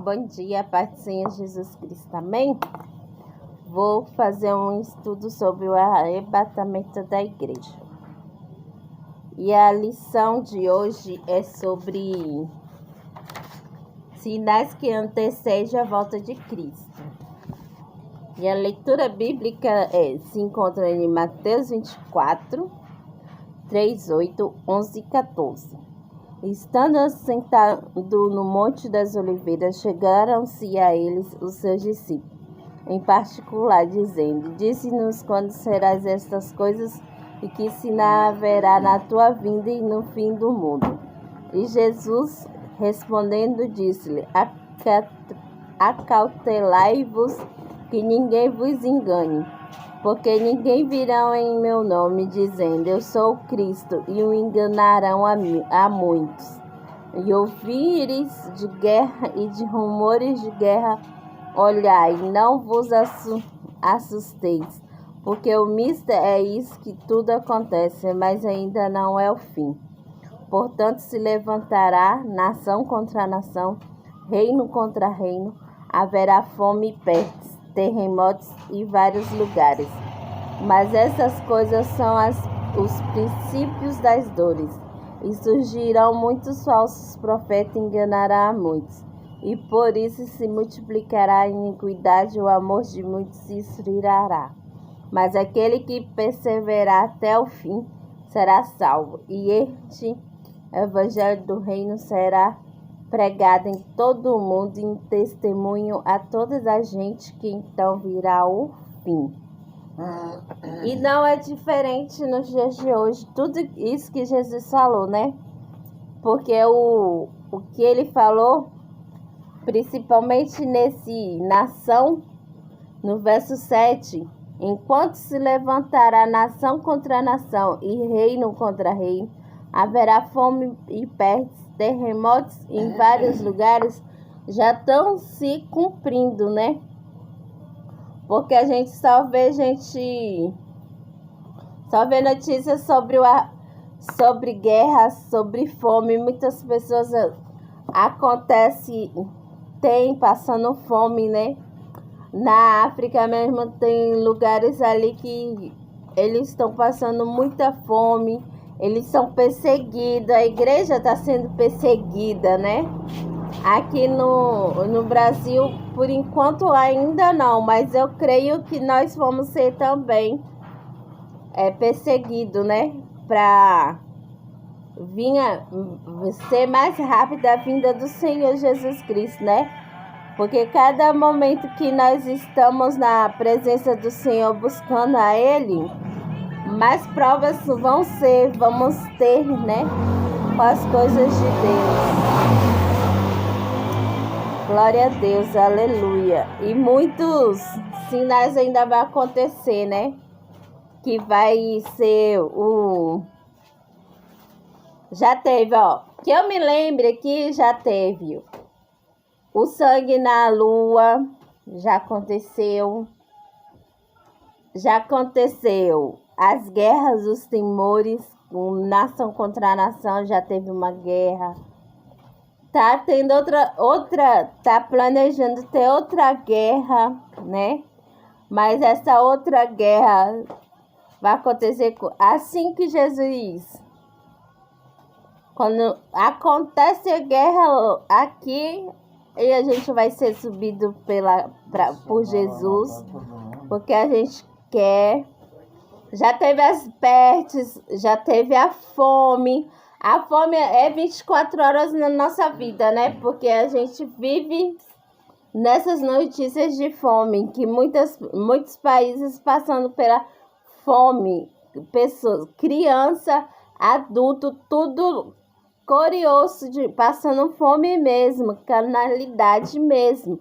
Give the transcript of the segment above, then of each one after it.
bom dia, Pai do Senhor Jesus Cristo, amém? Vou fazer um estudo sobre o arrebatamento da igreja. E a lição de hoje é sobre sinais que antecedem a volta de Cristo. E a leitura bíblica se encontra em Mateus 24, 3, 8, 11 e 14. Estando assentado no Monte das Oliveiras, chegaram-se a eles os seus discípulos, em particular, dizendo: Dize-nos quando serás estas coisas e que sinal haverá na tua vinda e no fim do mundo. E Jesus, respondendo, disse-lhe: Acautelai-vos que ninguém vos engane, porque ninguém virão em meu nome, dizendo, eu sou o Cristo, e o enganarão a muitos. E ouvires de guerra e de rumores de guerra, olhai, não vos assusteis, porque o misto é isso que tudo acontece, mas ainda não é o fim. Portanto, se levantará nação contra nação, reino contra reino, haverá fome e pestes, terremotos em vários lugares. Mas essas coisas são os princípios das dores. E surgirão muitos falsos profetas e enganarão a muitos. E por isso se multiplicará a iniquidade, o amor de muitos se esfriará. Mas aquele que perseverar até o fim será salvo. E este evangelho do reino será pregado em todo o mundo em testemunho a toda a gente, que então virá o fim. E não é diferente nos dias de hoje, tudo isso que Jesus falou, né? Porque o que ele falou, principalmente nesse nação, no verso 7, enquanto se levantará nação contra nação e reino contra reino, haverá fome e pestes, terremotos em vários lugares, já estão se cumprindo, né? Porque a gente só vê notícias sobre guerra, sobre fome. Muitas pessoas passando fome, né? Na África mesmo tem lugares ali que eles estão passando muita fome. Eles são perseguidos, a igreja está sendo perseguida, né? Aqui no Brasil, por enquanto ainda não, mas eu creio que nós vamos ser também perseguidos, né? Para ser mais rápida a vinda do Senhor Jesus Cristo, né? Porque cada momento que nós estamos na presença do Senhor buscando a Ele, mais provas vamos ter, né? Com as coisas de Deus. Glória a Deus, aleluia. E muitos sinais ainda vão acontecer, né? Que vai ser já teve, que eu me lembre que já teve o sangue na lua, já aconteceu. As guerras, os temores, nação contra nação, já teve uma guerra. Tá tendo tá planejando ter outra guerra, né? Mas essa outra guerra vai acontecer assim que Jesus. Quando acontece a guerra aqui, e a gente vai ser subido por Jesus, porque a gente quer. Já teve as pestes, já teve a fome. A fome é 24 horas na nossa vida, né? Porque a gente vive nessas notícias de fome, que muitos países passando pela fome, pessoas, criança, adulto, tudo curioso, passando fome mesmo, carnalidade mesmo.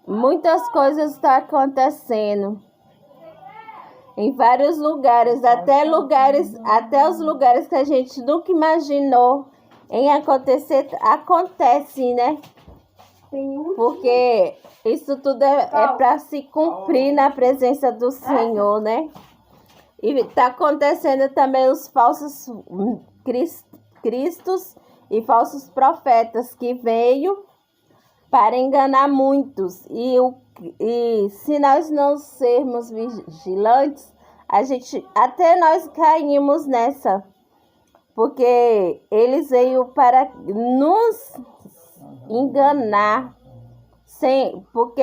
Muitas coisas estão acontecendo em vários lugares, até os lugares que a gente nunca imaginou em acontecer, acontece, né? Porque isso tudo é para se cumprir na presença do Senhor, né? E está acontecendo também os falsos cristos e falsos profetas que veio para enganar muitos. E se nós não sermos vigilantes, até nós caímos nessa, porque eles veio para nos enganar, porque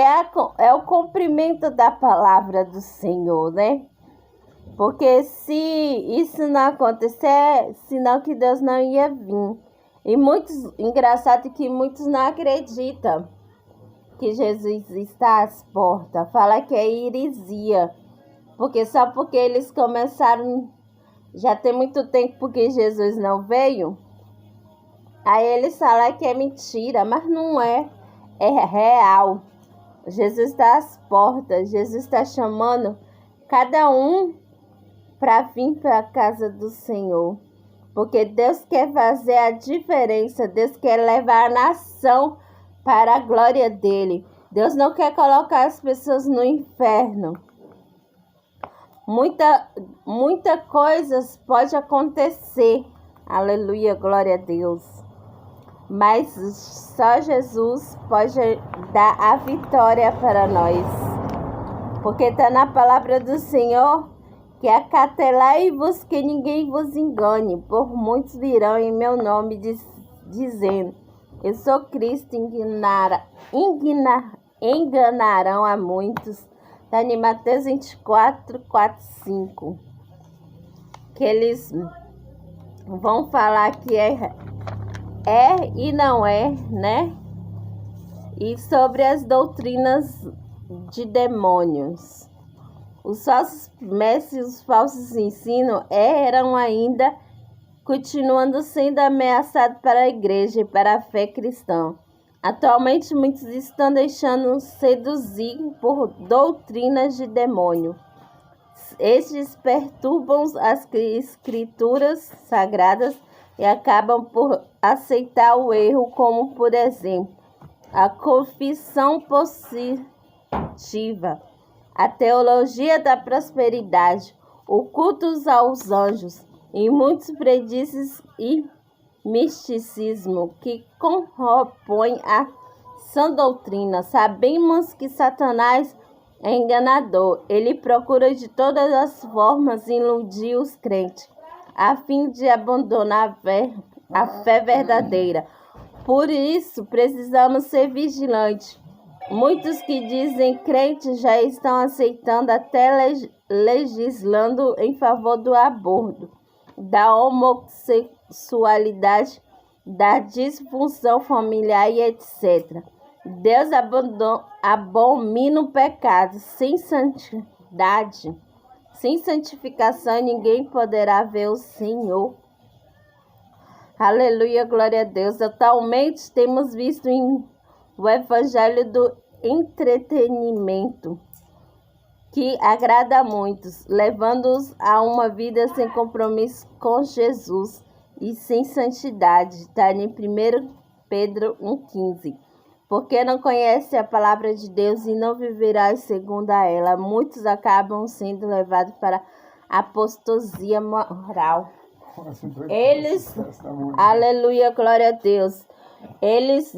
é o cumprimento da palavra do Senhor, né? Porque se isso não acontecer, senão que Deus não ia vir. E engraçado que muitos não acreditam que Jesus está às portas. Fala que é heresia. Só porque eles começaram, já tem muito tempo porque Jesus não veio. Aí eles falam que é mentira, mas não é. É real. Jesus está às portas. Jesus está chamando cada um para vir para a casa do Senhor. Porque Deus quer fazer a diferença. Deus quer levar a nação para a glória dele. Deus não quer colocar as pessoas no inferno. Muita coisas pode acontecer. Aleluia, glória a Deus. Mas só Jesus pode dar a vitória para nós. Porque está na palavra do Senhor que acautelai-vos que ninguém vos engane, por muitos virão em meu nome dizendo, eu sou Cristo, enganarão a muitos. Está em Mateus 24, 4, 5. Que eles vão falar que é e não é, né? E sobre as doutrinas de demônios. Os falsos mestres, os falsos ensinos eram ainda, continuando sendo ameaçados para a igreja e para a fé cristã. Atualmente, muitos estão deixando seduzir por doutrinas de demônio. Estes perturbam as escrituras sagradas e acabam por aceitar o erro, como, por exemplo, a confissão positiva, a teologia da prosperidade, o culto aos anjos e muitos predícios e misticismo que corrompem a sã doutrina. Sabemos que Satanás é enganador. Ele procura de todas as formas iludir os crentes, a fim de abandonar a fé verdadeira. Por isso, precisamos ser vigilantes. Muitos que dizem crentes já estão aceitando, até legislando em favor do aborto, da homossexualidade, da disfunção familiar e etc. Deus abomina o pecado. Sem santidade, sem santificação, ninguém poderá ver o Senhor. Aleluia, glória a Deus. Atualmente temos visto o evangelho do entretenimento, que agrada a muitos, levando-os a uma vida sem compromisso com Jesus e sem santidade. Está em 1 Pedro 1,15. Porque não conhece a palavra de Deus e não viverás segundo a ela. Muitos acabam sendo levados para a apostasia moral. Eles, aleluia, glória a Deus, eles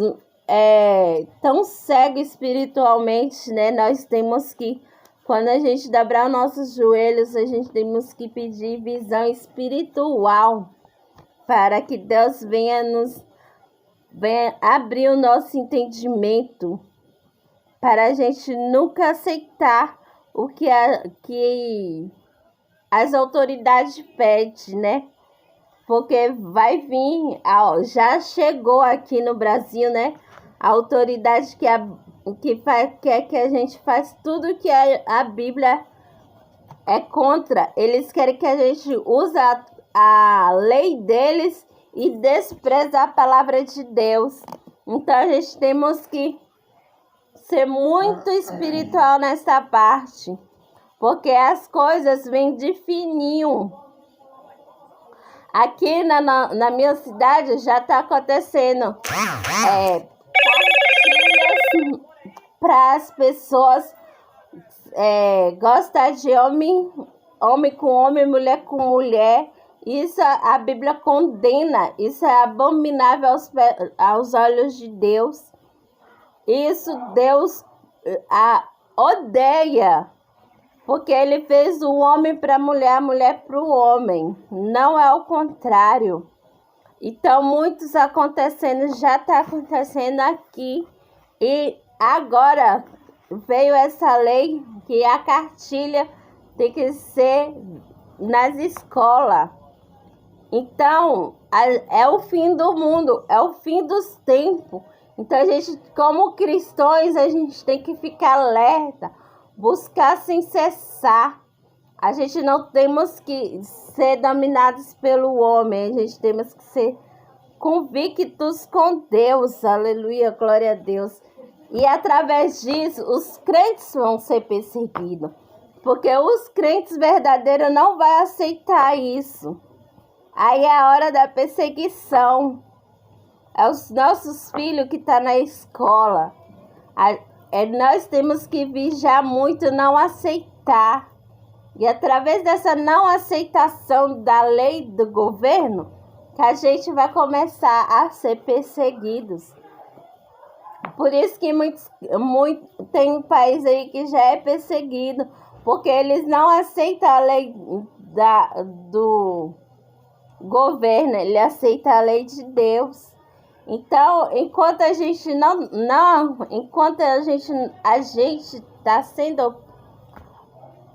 tão cegos espiritualmente, né? Nós temos que, quando a gente dobrar nossos joelhos, a gente temos que pedir visão espiritual para que Deus venha abrir o nosso entendimento, para a gente nunca aceitar o que as autoridades pedem, né? Porque vai vir, já chegou aqui no Brasil, né? A autoridade quer que a gente faça tudo que a Bíblia é contra. Eles querem que a gente use a lei deles e despreze a palavra de Deus. Então a gente temos que ser muito espiritual nessa parte, porque as coisas vêm de fininho. Aqui na minha cidade já está acontecendo partilhas para as pessoas gostar de homem com homem, mulher com mulher. Isso a Bíblia condena. Isso é abominável aos olhos de Deus. Isso Deus odeia, porque ele fez o homem para a mulher para o homem, não é o contrário. Então, muitos acontecendo, já está acontecendo aqui. E agora veio essa lei que a cartilha tem que ser nas escolas. Então, é o fim do mundo, é o fim dos tempos. Então, a gente, como cristãos, a gente tem que ficar alerta, buscar sem cessar. A gente não temos que ser dominados pelo homem, a gente temos que ser convictos com Deus. Aleluia, glória a Deus. E através disso, os crentes vão ser perseguidos. Porque os crentes verdadeiros não vão aceitar isso. Aí é a hora da perseguição. É os nossos filhos que estão na escola. Nós temos que vigiar muito, não aceitar. E através dessa não aceitação da lei do governo, que a gente vai começar a ser perseguidos. Por isso que tem um país aí que já é perseguido, porque eles não aceitam a lei do governo, ele aceita a lei de Deus. Então, enquanto a gente enquanto a gente está sendo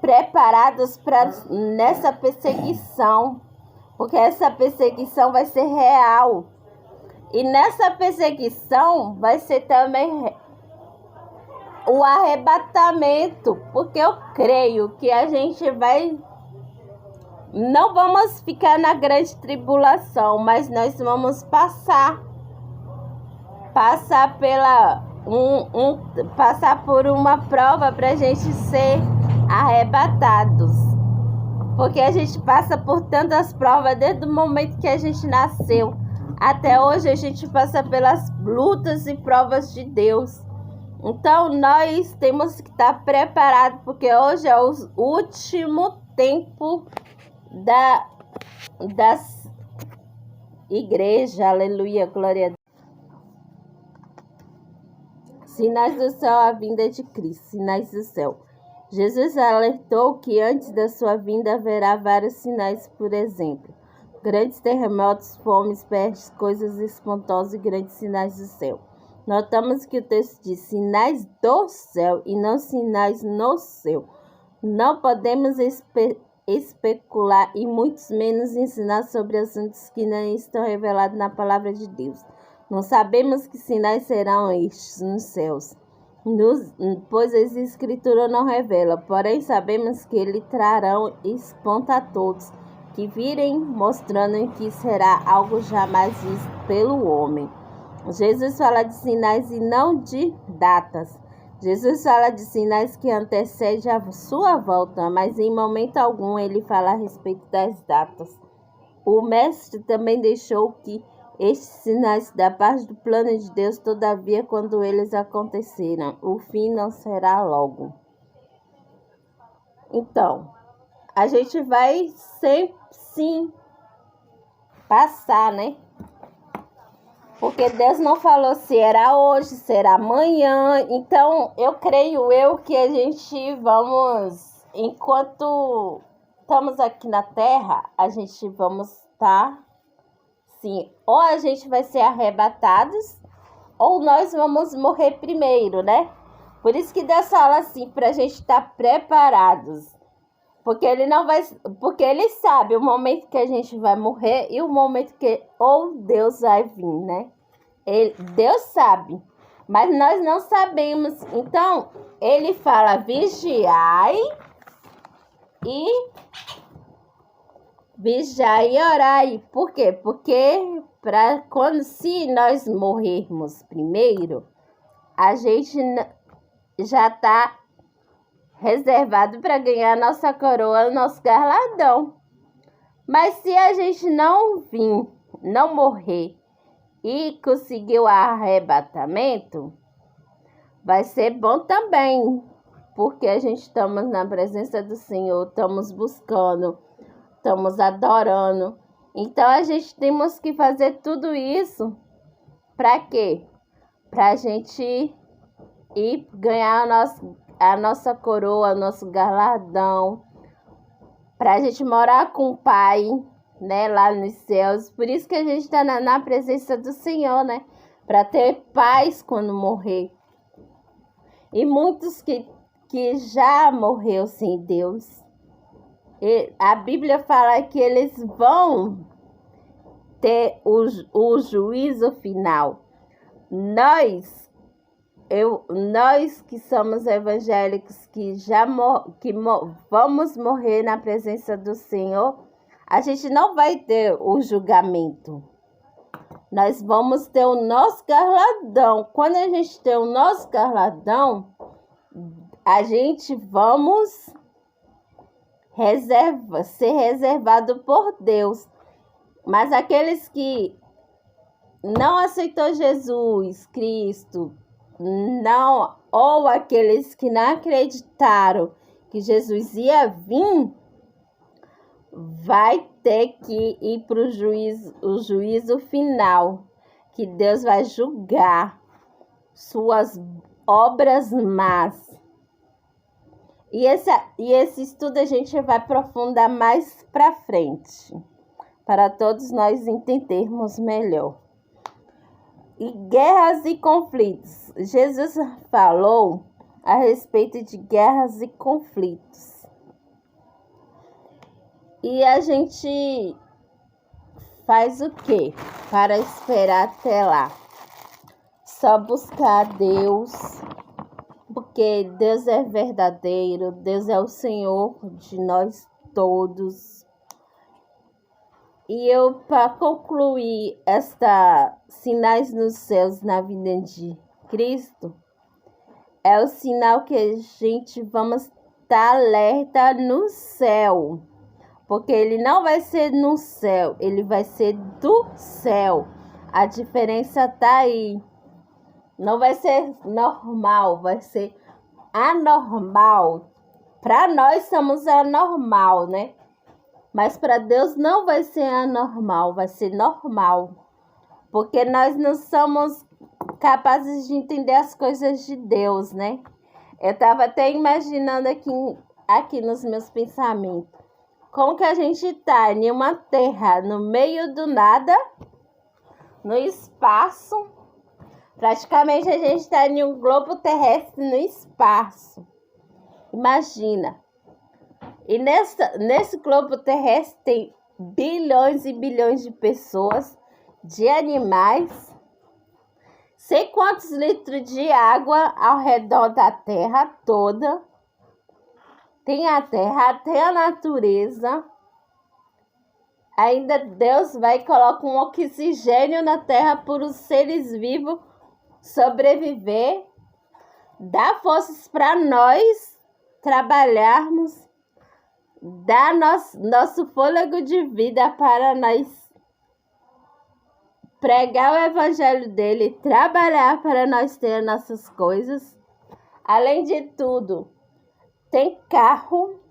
preparados para nessa perseguição, porque essa perseguição vai ser real. E nessa perseguição vai ser também o arrebatamento, porque eu creio que a gente não vamos ficar na grande tribulação, mas nós vamos passar por uma prova para a gente ser arrebatados. Porque a gente passa por tantas provas desde o momento que a gente nasceu. Até hoje a gente passa pelas lutas e provas de Deus. Então nós temos que estar preparados, porque hoje é o último tempo das igrejas. Aleluia, glória a Deus. Sinais do céu, a vinda de Cristo. Sinais do céu. Jesus alertou que antes da sua vinda haverá vários sinais, por exemplo, grandes terremotos, fomes, pestes, coisas espantosas e grandes sinais do céu. Notamos que o texto diz sinais do céu e não sinais no céu. Não podemos especular e muito menos ensinar sobre assuntos que não estão revelados na palavra de Deus. Não sabemos que sinais serão estes nos céus, pois as escrituras não revelam, porém sabemos que ele trarão espanto a todos que virem, mostrando que será algo jamais visto pelo homem. Jesus fala de sinais e não de datas. Jesus fala de sinais que antecedem a sua volta, mas em momento algum ele fala a respeito das datas. O mestre também deixou que estes sinais da parte do plano de Deus, todavia, quando eles acontecerem, o fim não será logo. Então, a gente vai sempre sim passar, né? Porque Deus não falou se era hoje, se era amanhã. Então, eu creio que a gente vamos, enquanto estamos aqui na Terra, a gente vamos estar, sim, ou a gente vai ser arrebatados, ou nós vamos morrer primeiro, né? Por isso que Deus fala assim, para a gente estar preparados. Porque ele sabe o momento que a gente vai morrer e o momento que ou Deus vai vir, né? Deus sabe, mas nós não sabemos. Então, ele fala, vigiai e orai. Por quê? Porque se nós morrermos primeiro, a gente já está reservado para ganhar nossa coroa, nosso galardão. Mas se a gente não vir, não morrer e conseguir o arrebatamento, vai ser bom também, porque a gente estamos na presença do Senhor, estamos buscando, estamos adorando. Então a gente temos que fazer tudo isso para quê? Para a gente e ganhar a nossa coroa, nosso galardão, para a gente morar com o Pai, né, lá nos céus. Por isso que a gente está na presença do Senhor, né, para ter paz quando morrer. E muitos que já morreu sem Deus, a Bíblia fala que eles vão ter o juízo final. Nós que somos evangélicos, que vamos morrer na presença do Senhor, a gente não vai ter o julgamento. Nós vamos ter o nosso galardão. Quando a gente tem o nosso galardão, a gente vamos ser reservado por Deus. Mas aqueles que não aceitou Jesus Cristo, não, ou aqueles que não acreditaram que Jesus ia vir, vai ter que ir para o juízo final, que Deus vai julgar suas obras más. E esse estudo a gente vai aprofundar mais para frente, para todos nós entendermos melhor. E guerras e conflitos. Jesus falou a respeito de guerras e conflitos. E a gente faz o quê para esperar até lá? Só buscar Deus, porque Deus é verdadeiro, Deus é o Senhor de nós todos. E eu, para concluir sinais nos céus na vida de Cristo, é o sinal que a gente vamos estar alerta no céu. Porque ele não vai ser no céu, ele vai ser do céu. A diferença está aí. Não vai ser normal, vai ser anormal. Para nós somos anormal, né? Mas para Deus não vai ser anormal, vai ser normal. Porque nós não somos capazes de entender as coisas de Deus, né? Eu estava até imaginando aqui nos meus pensamentos. Como que a gente está em uma terra no meio do nada, no espaço. Praticamente a gente está em um globo terrestre no espaço. Imagina. E nesse globo terrestre tem bilhões e bilhões de pessoas, de animais. Sei quantos litros de água ao redor da terra toda. Tem a terra, tem a natureza. Ainda Deus vai colocar um oxigênio na terra para os seres vivos sobreviver. Dá forças para nós trabalharmos. Dá nosso fôlego de vida para nós pregar o evangelho dele, trabalhar para nós ter nossas coisas. Além de tudo, tem carro,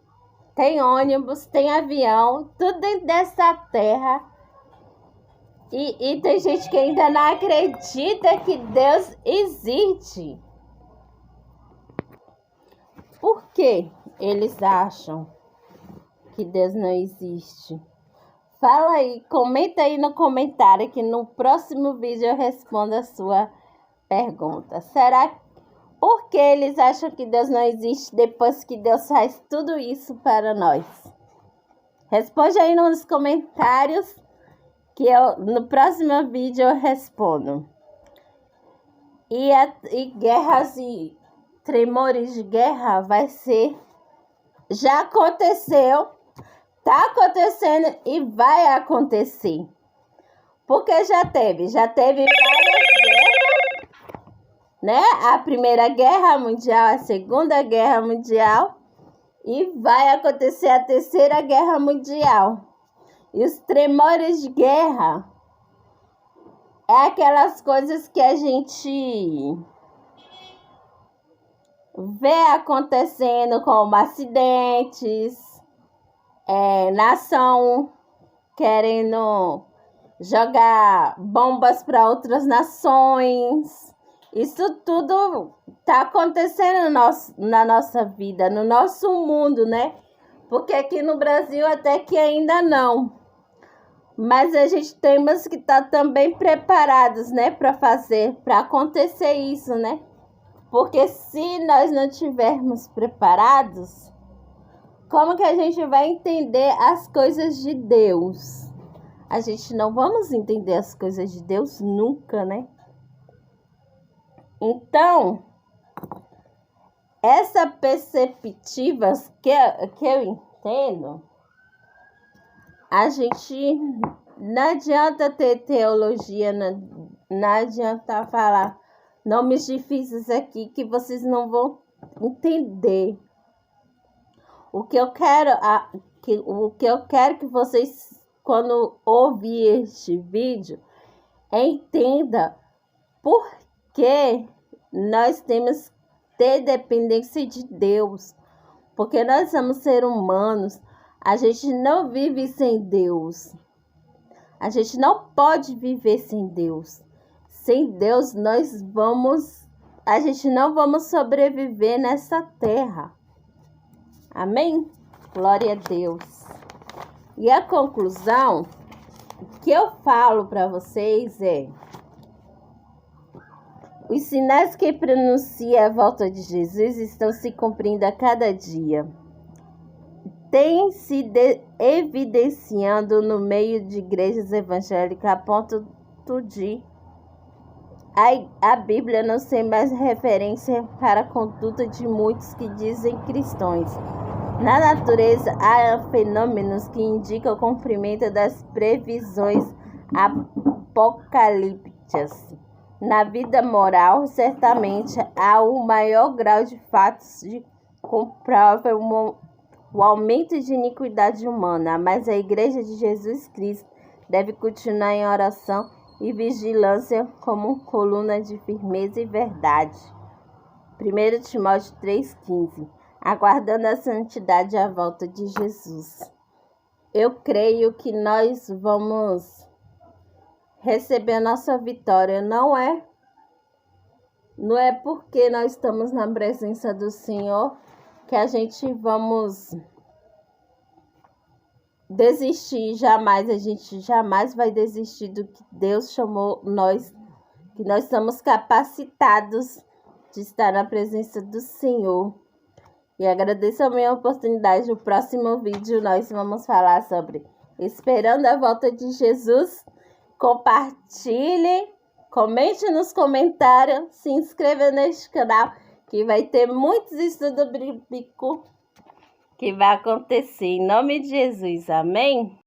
tem ônibus, tem avião, tudo dentro dessa terra. E tem gente que ainda não acredita que Deus existe. Por que eles acham que Deus não existe? Fala aí, comenta aí no comentário que no próximo vídeo eu respondo a sua pergunta. Por que eles acham que Deus não existe depois que Deus faz tudo isso para nós? Responde aí nos comentários que no próximo vídeo eu respondo. E guerras e tremores de guerra vai ser... Já aconteceu, tá acontecendo e vai acontecer. Porque já teve várias guerras, né? A Primeira Guerra Mundial, a Segunda Guerra Mundial e vai acontecer a Terceira Guerra Mundial. E os tremores de guerra é aquelas coisas que a gente vê acontecendo, como acidentes, nação querendo jogar bombas para outras nações, Isso tudo está acontecendo na nossa vida, no nosso mundo, né? Porque aqui no Brasil até que ainda não. Mas a gente temos que estar também preparados, né? Para acontecer isso, né? Porque se nós não estivermos preparados, como que a gente vai entender as coisas de Deus? A gente não vamos entender as coisas de Deus nunca, né? Então, essa perspectiva que eu entendo, a gente não adianta ter teologia, não adianta falar nomes difíceis aqui que vocês não vão entender. O que eu quero que vocês, quando ouvir este vídeo, entenda por que nós temos que ter dependência de Deus. Porque nós somos seres humanos, a gente não vive sem Deus. A gente não pode viver sem Deus. Sem Deus, a gente não vamos sobreviver nessa terra. Amém? Glória a Deus. E a conclusão que eu falo para vocês é: os sinais que pronuncia a volta de Jesus estão se cumprindo a cada dia. Tem se evidenciando no meio de igrejas evangélicas a ponto de a Bíblia não ser mais referência para a conduta de muitos que dizem cristãos. Na natureza, há fenômenos que indicam o cumprimento das previsões apocalípticas. Na vida moral, certamente, há o maior grau de fatos que comprovam o aumento de iniquidade humana, mas a Igreja de Jesus Cristo deve continuar em oração e vigilância como coluna de firmeza e verdade. 1 Timóteo 3,15. Aguardando a santidade e a volta de Jesus. Eu creio que nós vamos receber a nossa vitória. Não é porque nós estamos na presença do Senhor que a gente vamos desistir. Jamais, a gente jamais vai desistir do que Deus chamou nós, que nós estamos capacitados de estar na presença do Senhor. E agradeço a minha oportunidade. No próximo vídeo nós vamos falar sobre esperando a volta de Jesus. Compartilhe, comente nos comentários, se inscreva neste canal que vai ter muitos estudos bíblicos que vai acontecer. Em nome de Jesus, amém?